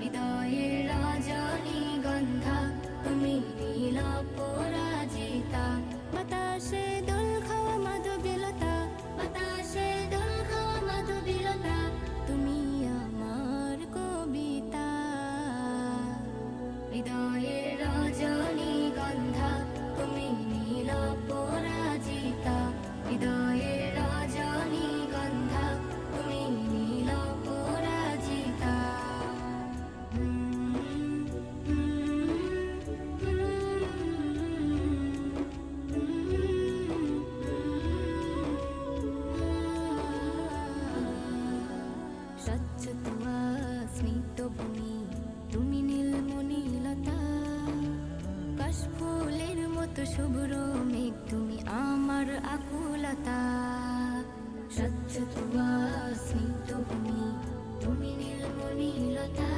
হৃদয়ের রজনীগন্ধা তুমি নীল পরাজিতা। বাতাসে দোল খাওয়া মাধবীলতা, বাতাসে দোল খাওয়া মাধবীলতা, তুমি আমার কবিতা। হৃদয়ের রজনীগন্ধা তুমি নীল পরাজিতা, হৃদয়ের রজনীগন্ধা তুমি নীল পরাজিতা। স্বচ্ছ তুয়া স্মিত ভূমি তুমি নীলমণিলতা, কাশফুলের মতো শুভ্র মেঘ তুমি আমার আকুলতা। স্বচ্ছ তুয়া স্মিত ভূমি তুমি নীলমণিলতা,